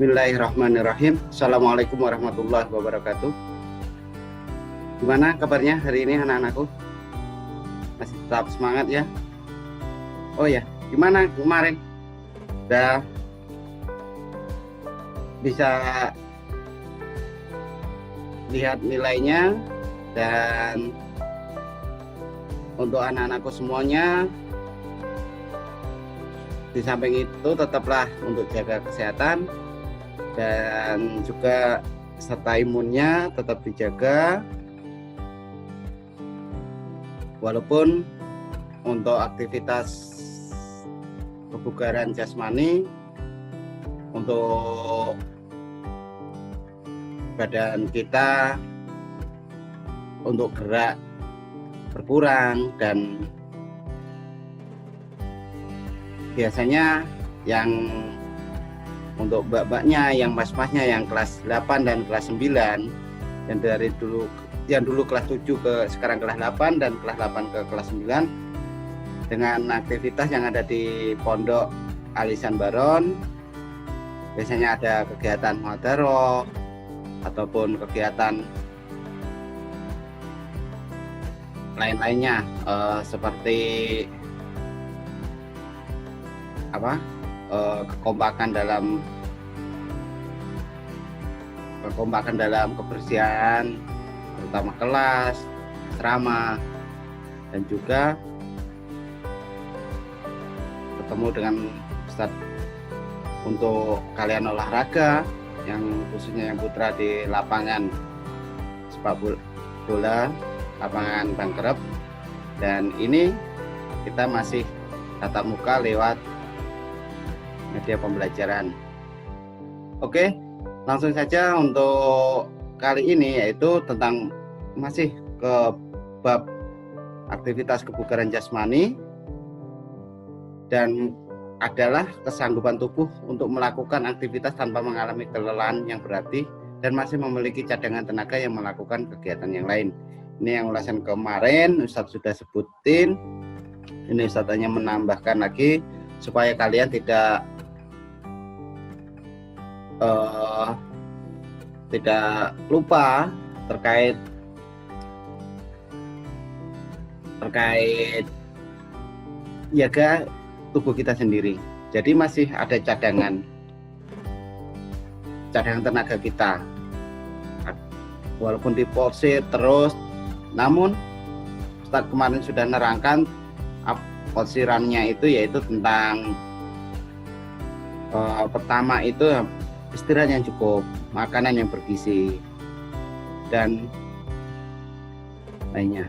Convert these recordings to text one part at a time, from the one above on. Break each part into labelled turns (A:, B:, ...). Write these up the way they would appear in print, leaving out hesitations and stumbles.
A: Bismillahirrahmanirrahim. Assalamualaikum warahmatullahi wabarakatuh. Gimana kabarnya hari ini anak-anakku? Masih tetap semangat ya? Oh ya, gimana kemarin? Udah bisa lihat nilainya? Dan untuk anak-anakku semuanya, di samping itu tetaplah untuk jaga kesehatan dan juga serta imunnya tetap dijaga, walaupun untuk aktivitas kebugaran jasmani untuk badan kita untuk gerak berkurang, dan biasanya yang untuk mbak-mbaknya, yang mas-masnya yang kelas 8 dan kelas 9, yang dulu kelas 7 ke sekarang kelas 8 dan kelas 8 ke kelas 9, dengan aktivitas yang ada di Pondok Alisan Baron, biasanya ada kegiatan muhadharah ataupun kegiatan lain-lainnya, seperti kekompakan dalam kebersihan, terutama kelas, asrama, dan juga ketemu dengan Ustadz untuk kalian olahraga, yang khususnya yang putra di lapangan sepak bola, lapangan Bangkerep, dan ini kita masih tatap muka lewat media pembelajaran. Oke, langsung saja untuk kali ini, yaitu tentang masih ke bab aktivitas kebugaran jasmani, dan adalah kesanggupan tubuh untuk melakukan aktivitas tanpa mengalami kelelahan yang berarti dan masih memiliki cadangan tenaga yang melakukan kegiatan yang lain. Ini yang ulasan kemarin Ustadz sudah sebutin. Ini Ustadz hanya menambahkan lagi supaya kalian tidak lupa terkait jaga tubuh kita sendiri. Jadi masih ada cadangan tenaga kita, walaupun diporsir terus, namun Ustadz kemarin sudah nerangkan porsirannya itu, yaitu tentang pertama itu istirahat yang cukup, makanan yang bergizi, dan lainnya.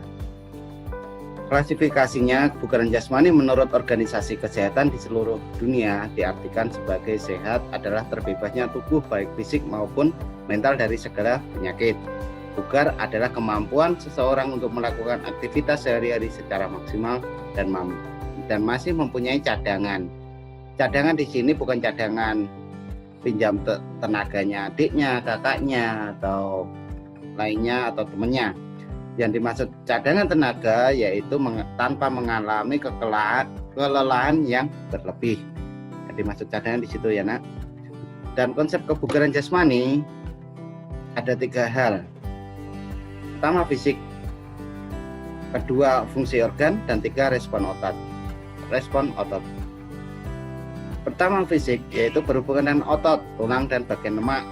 A: Klasifikasinya, kebugaran jasmani menurut Organisasi Kesehatan di seluruh dunia diartikan sebagai sehat adalah terbebasnya tubuh baik fisik maupun mental dari segala penyakit. Bugar adalah kemampuan seseorang untuk melakukan aktivitas sehari-hari secara maksimal dan masih mempunyai cadangan. Cadangan di sini bukan cadangan pinjam tenaganya adiknya, kakaknya, atau lainnya, atau temannya. Yang dimaksud cadangan tenaga yaitu tanpa mengalami kelelahan yang berlebih. Yang dimaksud cadangan di situ ya, Nak. Dan konsep kebugaran jasmani ada 3 hal. Pertama, fisik. Kedua, fungsi organ, dan 3, respon otot. Pertama, fisik, yaitu berhubungan dengan otot, tulang, dan bagian lemak.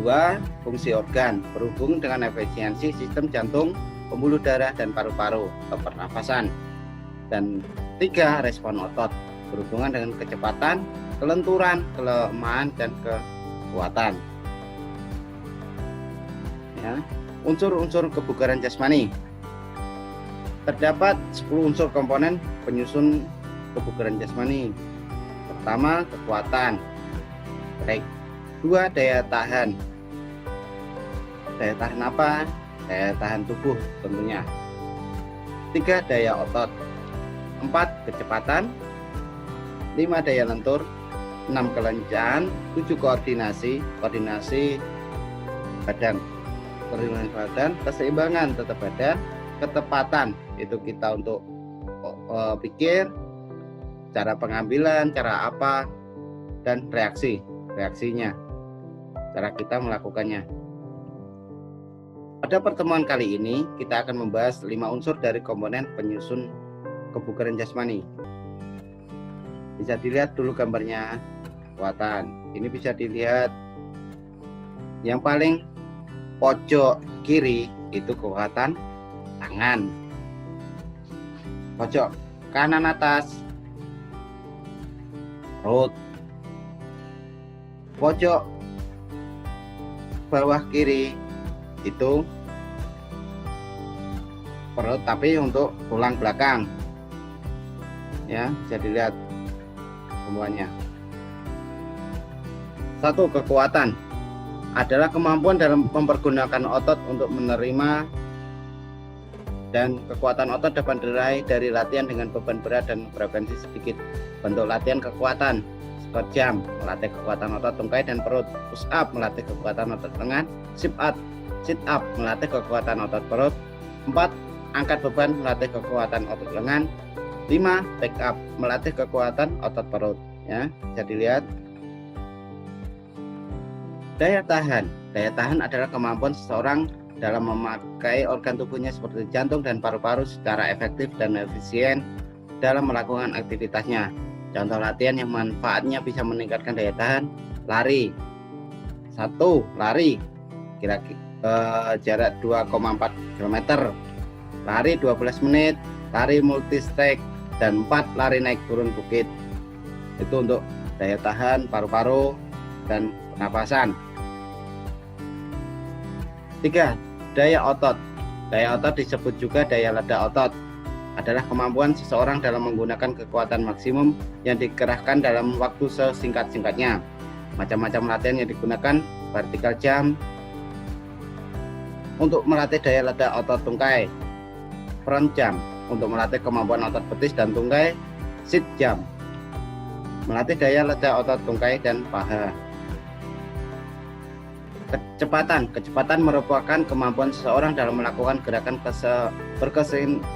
A: 2, fungsi organ, berhubung dengan efisiensi sistem jantung, pembuluh darah, dan paru-paru atau pernafasan. Dan 3, respon otot, berhubungan dengan kecepatan, kelenturan, kelemahan, dan kekuatan. Ya. Unsur-unsur kebugaran jasmani. Terdapat 10 unsur komponen penyusun kebugaran jasmani. Pertama, kekuatan. Baik. 2, daya tahan. Daya tahan apa? Daya tahan tubuh tentunya. 3, daya otot. 4, kecepatan. 5, daya lentur. 6, kelencahan. 7, koordinasi badan. Keseimbangan tetap ada. Ketepatan, itu kita untuk pikir, cara pengambilan, cara apa, dan reaksi. reaksinya, cara kita melakukannya. Pada pertemuan kali ini kita akan membahas 5 unsur dari komponen penyusun kebugaran jasmani. Bisa dilihat dulu gambarnya kekuatan. Ini bisa dilihat yang paling pojok kiri itu kekuatan tangan, pojok kanan atas perut, pojok bawah kiri itu perut tapi untuk tulang belakang, ya bisa dilihat semuanya. 1. Kekuatan adalah kemampuan dalam mempergunakan otot untuk menerima, dan kekuatan otot dapat diraih dari latihan dengan beban berat dan frekuensi sedikit. Bentuk latihan kekuatan: squat jump melatih kekuatan otot tungkai dan perut, push up melatih kekuatan otot lengan, sit up melatih kekuatan otot perut, 4. Angkat beban melatih kekuatan otot lengan, 5. Back up melatih kekuatan otot perut. Ya, bisa dilihat. Daya tahan adalah kemampuan seseorang dalam memakai organ tubuhnya seperti jantung dan paru-paru secara efektif dan efisien dalam melakukan aktivitasnya. Contoh latihan yang manfaatnya bisa meningkatkan daya tahan: lari. 1. Lari kira-kira jarak 2,4 km, lari 12 menit, lari multi-stage, dan 4. Lari naik turun bukit. Itu untuk daya tahan paru-paru dan pernapasan. 3. Daya otot. Daya otot disebut juga daya ledak otot, adalah kemampuan seseorang dalam menggunakan kekuatan maksimum yang dikerahkan dalam waktu sesingkat-singkatnya. Macam-macam latihan yang digunakan: vertical jump untuk melatih daya ledak otot tungkai, front jump untuk melatih kemampuan otot betis dan tungkai, sit jump melatih daya ledak otot tungkai dan paha. Kecepatan merupakan kemampuan seseorang dalam melakukan gerakan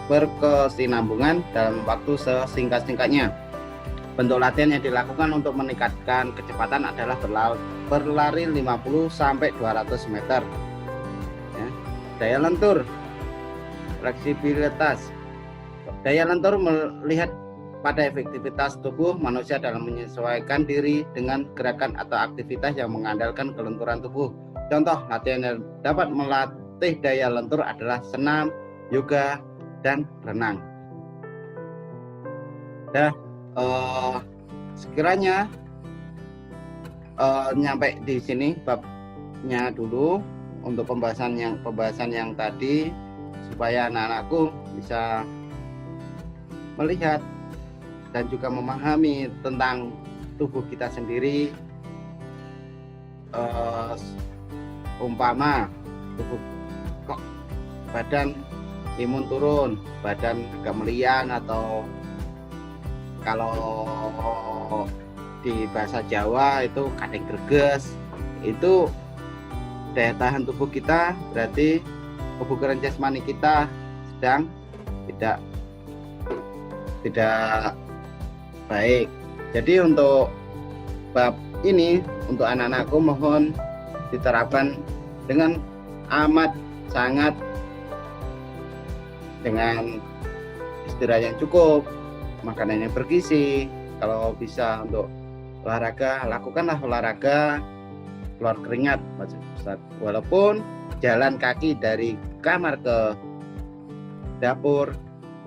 A: berkesinambungan dalam waktu sesingkat-singkatnya. Bentuk latihan yang dilakukan untuk meningkatkan kecepatan adalah berlari 50-200 meter. Ya. Daya lentur, fleksibilitas. Daya lentur melihat pada efektivitas tubuh manusia dalam menyesuaikan diri dengan gerakan atau aktivitas yang mengandalkan kelenturan tubuh. Contoh latihan yang dapat melatih daya lentur adalah senam, yoga, dan renang. Sekiranya nyampe di sini babnya dulu untuk pembahasan yang tadi, supaya anak-anakku bisa melihat dan juga memahami tentang tubuh kita sendiri. Umpama tubuh kok badan imun turun, badan agak meliang, atau kalau di bahasa Jawa itu kadang greges, itu daya tahan tubuh kita, berarti kebugaran jasmani kita sedang tidak baik. Jadi untuk bab ini, untuk anak-anakku mohon diterapkan dengan amat sangat, dengan istirahat yang cukup, makanan yang bergizi. Kalau bisa untuk olahraga, lakukanlah olahraga, keluar keringat, walaupun jalan kaki dari kamar ke dapur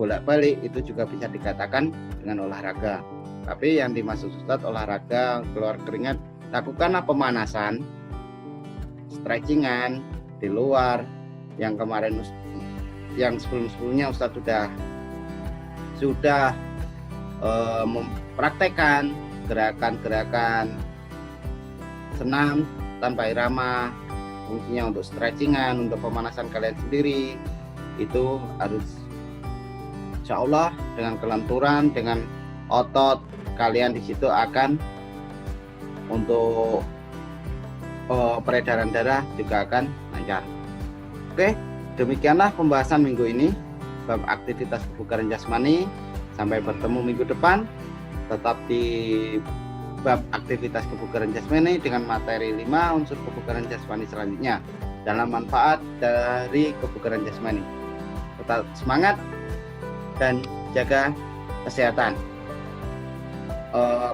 A: bolak-balik itu juga bisa dikatakan dengan olahraga. Tapi yang dimaksud Ustadz olahraga keluar keringat, lakukanlah pemanasan, stretchingan di luar. Yang kemarin, yang sebelumnya Ustadz sudah mempraktekkan gerakan-gerakan senam tanpa irama, fungsinya untuk stretchingan, untuk pemanasan kalian sendiri. Itu harus insya Allah dengan kelenturan, dengan otot kalian di situ akan untuk peredaran darah juga akan lancar. Oke, demikianlah pembahasan minggu ini bab aktivitas kebugaran jasmani. Sampai bertemu minggu depan. Tetap di bab aktivitas kebugaran jasmani dengan materi 5 unsur kebugaran jasmani selanjutnya dalam manfaat dari kebugaran jasmani. Tetap semangat dan jaga kesehatan.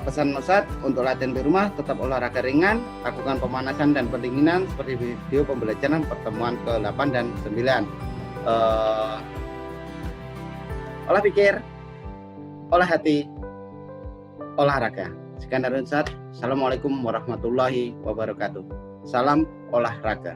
A: Pesan Ustadz untuk latihan di rumah, tetap olahraga ringan, lakukan pemanasan dan pendinginan seperti video pembelajaran pertemuan ke-8 dan 9. Olah pikir, olah hati, olahraga. Sekian dari Ustadz. Assalamualaikum warahmatullahi wabarakatuh. Salam olahraga.